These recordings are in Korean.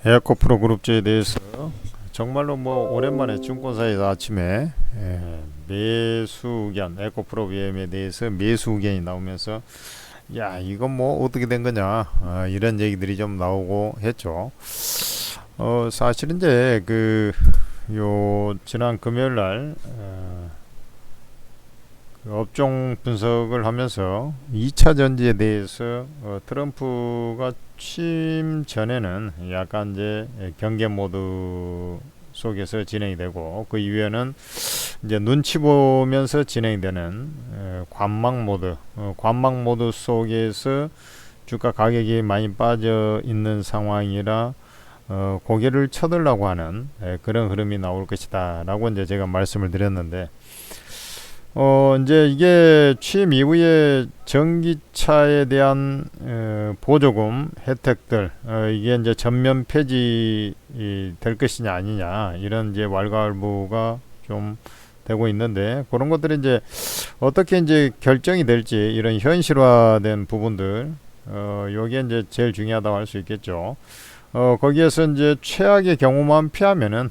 에어코프로 그룹주에 대해서 정말로 뭐 오랜만에 증권사에서 아침에 매수 의견 에어코프로 BM에 대해서 매수 의견이 나오면서 야 이건 뭐 어떻게 된 거냐 이런 얘기들이 좀 나오고 했죠. 사실은 이제 그 요 지난 금요일 날 그 업종 분석을 하면서 2차 전지에 대해서 트럼프가 취임 전에는 약간 이제 경계 모드 속에서 진행이 되고 그 이후에는 이제 눈치 보면서 진행이 되는 관망 모드 속에서 주가 가격이 많이 빠져 있는 상황이라 고개를 쳐들라고 하는 그런 흐름이 나올 것이다 라고 이제 제가 말씀을 드렸는데 이제 이게 취임 이후에 전기차에 대한 보조금 혜택들 이게 이제 전면 폐지 될 것이냐 아니냐 이런 이제 왈가왈부가 좀 되고 있는데 그런 것들이 이제 어떻게 이제 결정이 될지 이런 현실화된 부분들 요게 이제 제일 중요하다고 할 수 있겠죠. 거기에서 이제 최악의 경우만 피하면은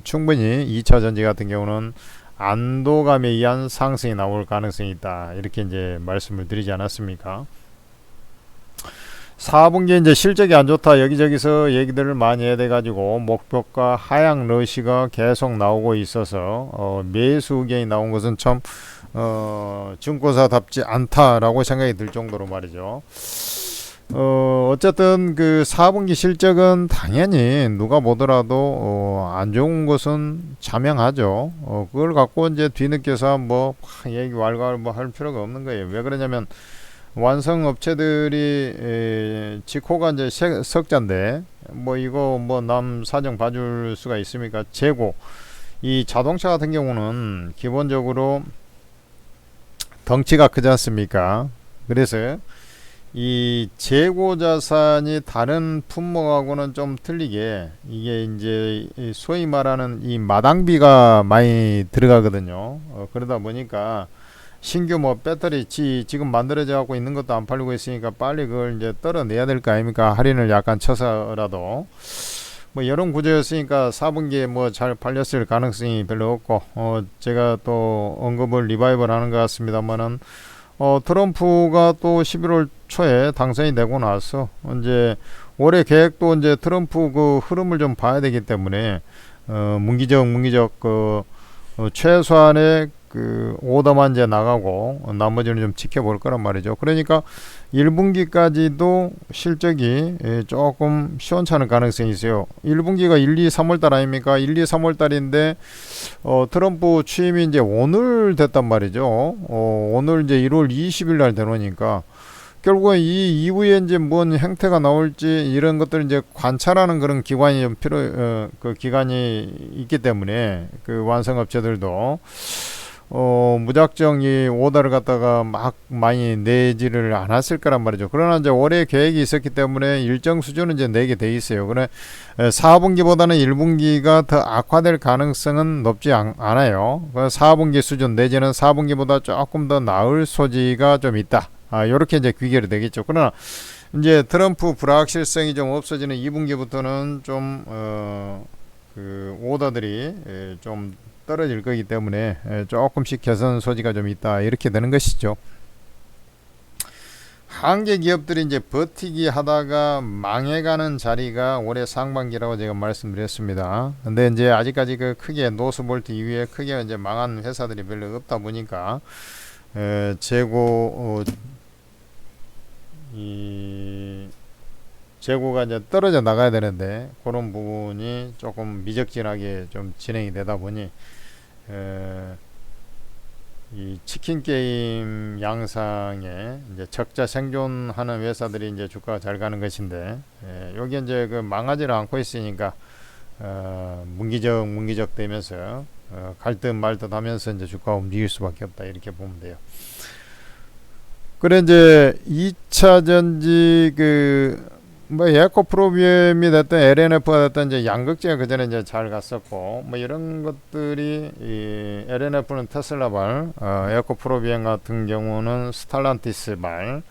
충분히 2차 전지 같은 경우는 안도감에 의한 상승이 나올 가능성이 있다 이렇게 이제 말씀을 드리지 않았습니까? 4분기 이제 실적이 안 좋다 여기저기서 얘기들을 많이 해야 돼 가지고 목표가 하향 러시가 계속 나오고 있어서 매수 의견이 나온 것은 참 증권사답지 않다라고 생각이 들 정도로 말이죠. 어쨌든 그 4분기 실적은 당연히 누가 보더라도 안 좋은 것은 자명하죠. 그걸 갖고 이제 뒤늦게서 뭐 얘기 왈가왈부 할 필요가 없는 거예요. 왜 그러냐면 완성 업체들이 지코가 이제 석자인데 뭐 이거 뭐 남 사정 봐줄 수가 있습니까? 재고 이 자동차 같은 경우는 기본적으로 덩치가 크지 않습니까? 그래서 이 재고 자산이 다른 품목하고는 좀 틀리게 이게 이제 소위 말하는 이 마당비가 많이 들어가거든요. 그러다 보니까 신규 뭐 배터리 지금 만들어져 갖고 있는 것도 안 팔리고 있으니까 빨리 그걸 이제 떨어내야 될 거 아닙니까? 할인을 약간 쳐서라도 뭐 이런 구조였으니까 4분기에 뭐 잘 팔렸을 가능성이 별로 없고 제가 또 언급을 리바이벌 하는 것 같습니다만은 트럼프가 또 11월 초에 당선이 되고 나서 이제 올해 계획도 이제 트럼프 그 흐름을 좀 봐야 되기 때문에 문기적 그 최소한의 그 오더만 이제 나가고 나머지는 좀 지켜볼 거란 말이죠. 그러니까 1분기까지도 실적이 조금 시원찮을 가능성이 있어요. 1분기가 1, 2, 3월 달 아닙니까? 1, 2, 3월 달인데 트럼프 취임이 이제 오늘 됐단 말이죠. 오늘 이제 1월 20일 날 되노니까 결국은 이 이후에 이제 뭔 행태가 나올지 이런 것들을 이제 관찰하는 그런 기관이 좀 그 기간이 있기 때문에 그 완성업체들도 무작정 이 오더를 갖다가 막 많이 내지를 않았을 거란 말이죠. 그러나 이제 올해 계획이 있었기 때문에 일정 수준은 이제 내게 돼 있어요. 그래 4분기보다는 1분기가 더 악화될 가능성은 높지 않아요. 4분기 수준 내지는 4분기보다 조금 더 나을 소지가 좀 있다. 요렇게 이제 귀결이 되겠죠. 그러나 이제 트럼프 불확실성이 좀 없어지는 2분기부터는 좀 그 오더들이 좀 떨어질 거기 때문에 조금씩 개선 소지가 좀 있다 이렇게 되는 것이죠. 한계 기업들이 이제 버티기 하다가 망해가는 자리가 올해 상반기라고 제가 말씀드렸습니다. 근데 이제 아직까지 그 크게 노스볼트 이후에 크게 이제 망한 회사들이 별로 없다 보니까 재고가 이제 떨어져 나가야 되는데 그런 부분이 조금 미적지하게 좀 진행이 되다 보니 이 치킨 게임 양상에 이제 적자 생존하는 회사들이 이제 주가가 잘 가는 것인데 여기 이제 그 망하지를 않고 있으니까 문기적 되면서 갈듯 말듯 하면서 이제 주가가 움직일 수밖에 없다 이렇게 보면 돼요. 그래 이제 2차 전지 뭐 에코프로비엠이 됐든 LNF가 됐든 이제 양극재가 그 전에 이제 잘 갔었고 뭐 이런 것들이 이 LNF는 테슬라발, 에코프로비엠 같은 경우는 스탈란티스발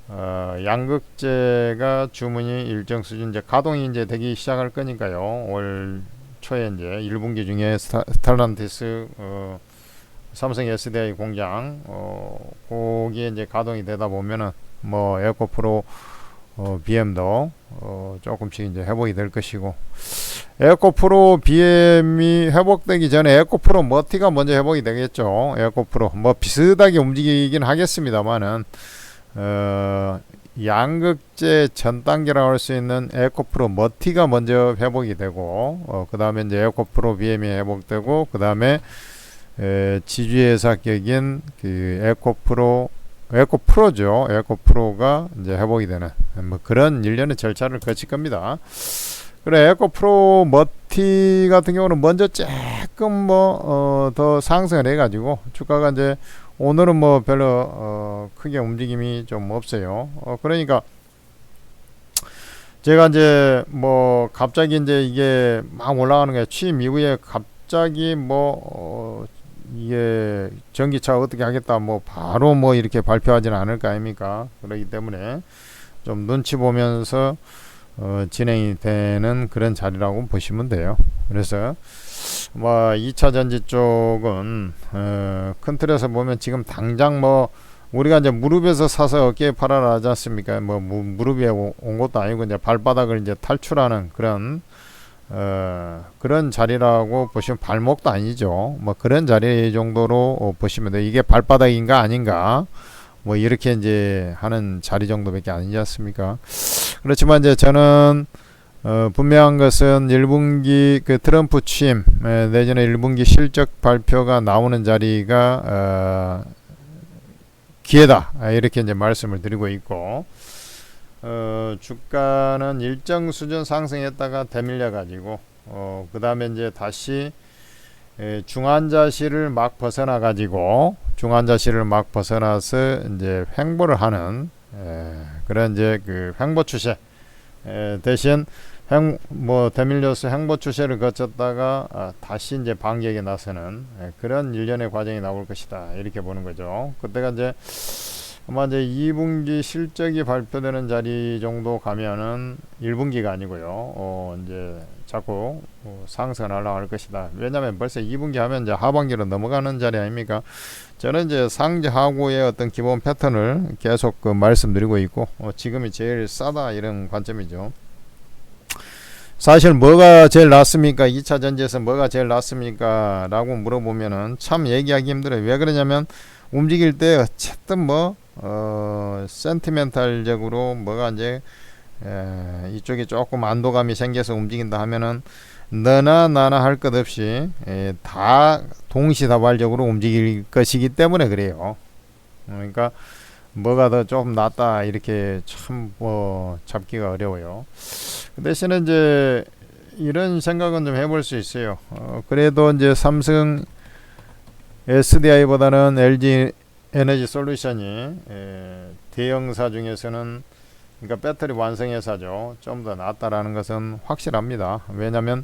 양극재가 주문이 일정 수준 이제 가동이 이제 되기 시작할 거니까요. 올 초에 이제 1분기 중에 스텔란티스 삼성 SDI 공장 거기에 이제 가동이 되다 보면은 뭐 에어코프로 BM도 조금씩 이제 회복이 될 것이고, 에어코프로 BM이 회복되기 전에 에어코프로 머티가 먼저 회복이 되겠죠. 에어코프로 뭐 비슷하게 움직이긴 하겠습니다만은 양극재 전 단계라고 할 수 있는 에어코프로 머티가 먼저 회복이 되고, 그 다음에 이제 에어코프로 BM이 회복되고, 그 다음에 지주회사격인 그 에어코프로죠. 에어코프로가 이제 회복이 되는 뭐 그런 일련의 절차를 거칠 겁니다. 그래, 에어코프로 머티 같은 경우는 먼저 조금 뭐 더 상승을 해가지고 주가가 이제 오늘은 뭐 별로 크게 움직임이 좀 없어요. 그러니까 제가 이제 뭐 갑자기 이제 이게 막 올라가는 게 취임 이후에 갑자기 뭐 이게 전기차 어떻게 하겠다 뭐 바로 뭐 이렇게 발표하지는 않을 거 아닙니까? 그렇기 때문에 좀 눈치 보면서 진행이 되는 그런 자리라고 보시면 돼요. 그래서 뭐 2차 전지 쪽은 큰 틀에서 보면 지금 당장 뭐 우리가 이제 무릎에서 사서 어깨에 팔아라 하지 않습니까? 뭐 무릎에 온 것도 아니고 이제 발바닥을 이제 탈출하는 그런 자리라고 보시면, 발목도 아니죠. 뭐 그런 자리 정도로 보시면 돼요. 이게 발바닥인가 아닌가 뭐 이렇게 이제 하는 자리 정도밖에 아니지 않습니까? 그렇지만 이제 저는 분명한 것은 1분기 그 트럼프 취임 내전에 1분기 실적 발표가 나오는 자리가 기회다, 이렇게 이제 말씀을 드리고 있고, 주가는 일정 수준 상승했다가 되밀려 가지고 그 다음에 이제 다시 중환자실을 막 벗어나 가지고 벗어나서 이제 횡보를 하는 그런 이제 그 횡보 추세, 대신 되밀려서 횡보 추세를 거쳤다가 다시 이제 반격에 나서는 그런 일련의 과정이 나올 것이다, 이렇게 보는 거죠. 그때가 이제 아마 이제 2분기 실적이 발표되는 자리 정도 가면은 1분기가 아니고요. 이제 자꾸 상승을 하려고 것이다. 왜냐하면 벌써 2분기 하면 이제 하반기로 넘어가는 자리 아닙니까? 저는 이제 상저하고의 어떤 기본 패턴을 계속 말씀드리고 있고, 지금이 제일 싸다, 이런 관점이죠. 사실 뭐가 제일 낫습니까? 2차 전지에서 뭐가 제일 낫습니까? 라고 물어보면은 참 얘기하기 힘들어요. 왜 그러냐면 움직일 때 어쨌든 뭐 센티멘탈적으로 뭐가 이제 이쪽에 조금 안도감이 생겨서 움직인다 하면은 너나 나나 할 것 없이 다 동시다발적으로 움직일 것이기 때문에 그래요. 그러니까 뭐가 더 좀 낫다, 이렇게 참 뭐 잡기가 어려워요. 그 대신에 이제 이런 생각은 좀 해볼 수 있어요. 그래도 이제 삼성 SDI보다는 LG 에너지 솔루션이 대형사 중에서는, 그러니까 배터리 완성회사죠, 좀 더 낫다라는 것은 확실합니다. 왜냐하면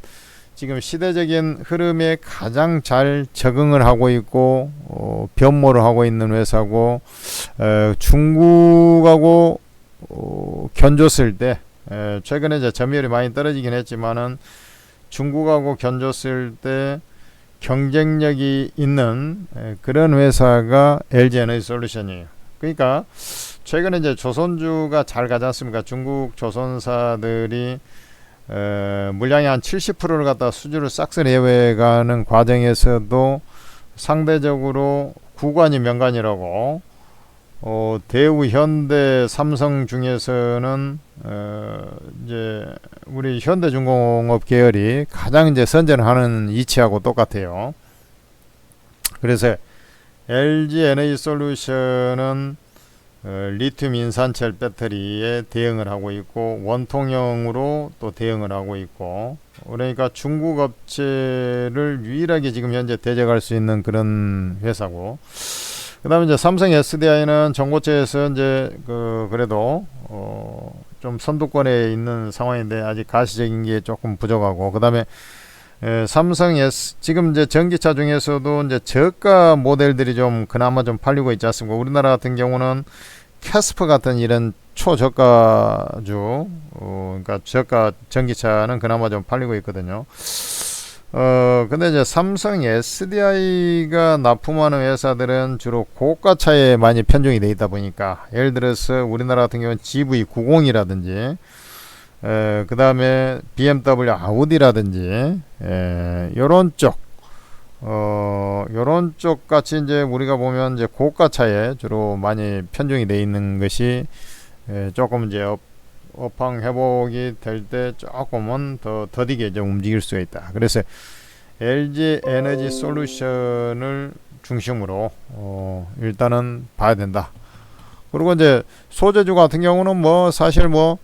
지금 시대적인 흐름에 가장 잘 적응을 하고 있고 변모를 하고 있는 회사고, 중국하고 견줬을 때 최근에 이제 점유율이 많이 떨어지긴 했지만은 중국하고 견줬을 때 경쟁력이 있는 그런 회사가 LG 에너지 솔루션이에요. 그러니까 최근에 이제 조선주가 잘 가지 않습니까? 중국 조선사들이 물량의 한 70%를 갖다 수주를 싹쓸이 해외가는 과정에서도 상대적으로 구간이 명간이라고, 대우, 현대, 삼성 중에서는 이제 우리 현대중공업 계열이 가장 이제 선전을 하는 이치하고 똑같아요. 그래서 LG 에너지 솔루션은 리튬 인산철 배터리에 대응을 하고 있고, 원통형으로 또 대응을 하고 있고, 그러니까 중국 업체를 유일하게 지금 현재 대적할 수 있는 그런 회사고, 그 다음에 이제 삼성 SDI는 전고체에서 이제 그래도 좀 선두권에 있는 상황인데 아직 가시적인 게 조금 부족하고, 그 다음에 삼성 지금 이제 전기차 중에서도 이제 저가 모델들이 좀 그나마 좀 팔리고 있지 않습니까? 우리나라 같은 경우는 캐스퍼 같은 이런 초저가주, 그러니까 저가 전기차는 그나마 좀 팔리고 있거든요. 근데 이제 삼성 SDI가 납품하는 회사들은 주로 고가차에 많이 편중이 돼 있다 보니까, 예를 들어서 우리나라 같은 경우는 GV90이라든지, 그 다음에 BMW 아우디라든지, 요런 쪽, 요런 쪽 같이 이제 우리가 보면 이제 고가차에 주로 많이 편중이 돼 있는 것이, 조금 이제 업황 회복이 될 때 조금은 더 더디게 좀 움직일 수가 있다. 그래서 LG 에너지 솔루션을 중심으로 일단은 봐야 된다. 그리고 이제 소재주 같은 경우는 뭐 사실 뭐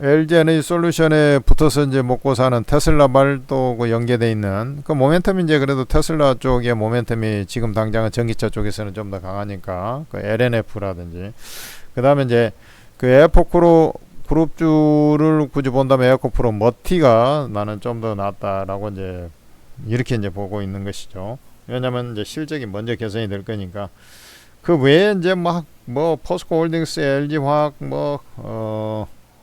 LG 에너지 솔루션에 붙어서 이제 먹고 사는 테슬라 말도 그 연계돼 있는 그 모멘텀이 이제 그래도 테슬라 쪽의 모멘텀이 지금 당장은 전기차 쪽에서는 좀 더 강하니까 그 LNF라든지, 그 다음에 이제 그 에어포크로 그룹주를 굳이 본다면 에어코프로 머티가 나는 좀 더 낫다라고 이제 이렇게 이제 보고 있는 것이죠. 왜냐면 이제 실적이 먼저 개선이 될 거니까. 그 외에 이제 막 뭐 포스코홀딩스, LG화학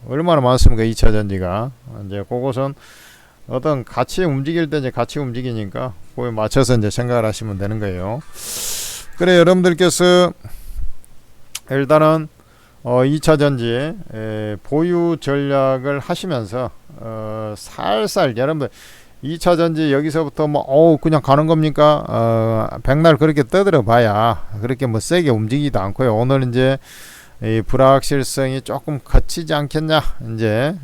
얼마나 많습니까? 2차 전지가 이제 그것은 어떤 같이 움직일 때 이제 같이 움직이니까 그거에 맞춰서 이제 생각을 하시면 되는 거예요. 그래, 여러분들께서 일단은 2차 전지 보유 전략을 하시면서 살살 여러분들 2차 전지 여기서부터 뭐 그냥 가는 겁니까? 백날 그렇게 떠들어 봐야 그렇게 뭐 세게 움직이지도 않고요. 오늘 이제 이 불확실성이 조금 거치지 않겠냐 이제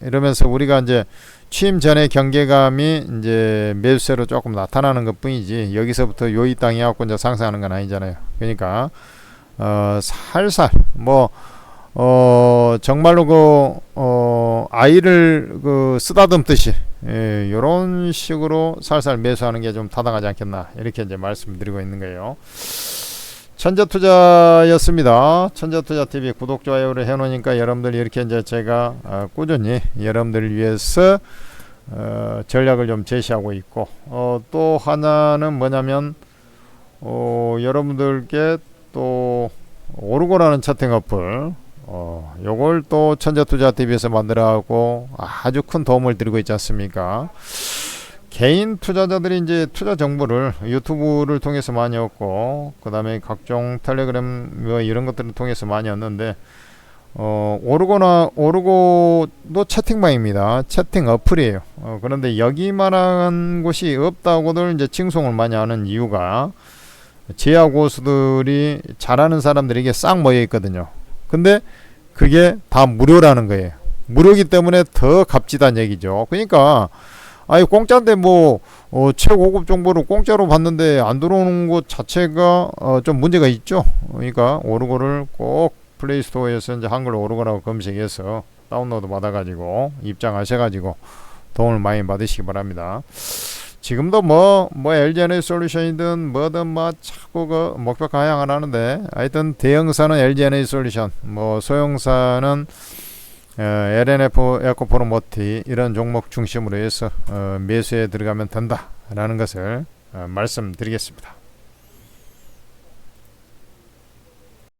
이러면서 우리가 이제 취임 전에 경계감이 이제 매수세로 조금 나타나는 것 뿐이지, 여기서부터 요이 땅이 갖고 이제 상승하는 건 아니잖아요. 그러니까 살살 정말로 아이를 쓰다듬듯이 요런 식으로 살살 매수하는 게 좀 타당하지 않겠나, 이렇게 이제 말씀드리고 있는 거예요. 천재투자였습니다. 천재투자TV 구독, 좋아요를 해놓으니까 여러분들 이렇게 이제 제가 꾸준히 여러분들을 위해서 전략을 좀 제시하고 있고, 또 하나는 뭐냐면 여러분들께 또 오르고라는 채팅 어플, 요걸 또 천재투자TV에서 만들어가고 아주 큰 도움을 드리고 있지 않습니까? 개인 투자자들이 이제 투자 정보를 유튜브를 통해서 많이 얻고, 그 다음에 각종 텔레그램 뭐 이런 것들을 통해서 많이 얻는데, 오르고도 채팅방입니다. 채팅 어플이에요. 그런데 여기만한 곳이 없다고들 이제 칭송을 많이 하는 이유가, 제야 고수들이 잘하는 사람들에게 싹 모여 있거든요. 근데 그게 다 무료라는 거예요. 무료기 때문에 더 값지다는 얘기죠. 그러니까 공짜인데 최고급 정보를 공짜로 받는데 안 들어오는 것 자체가 좀 문제가 있죠. 그러니까 오르고를 꼭 플레이스토어에서 이제 한글 오르고라고 검색해서 다운로드 받아가지고 입장하셔가지고 도움을 많이 받으시기 바랍니다. 지금도 LG 에너지 솔루션이든 뭐든 자꾸 그 목표 가향을 하는데, 하여튼 대형사는 LG 에너지 솔루션, 소형사는 LNF, 에코프로 모티 이런 종목 중심으로 해서 매수에 들어가면 된다라는 것을 말씀드리겠습니다.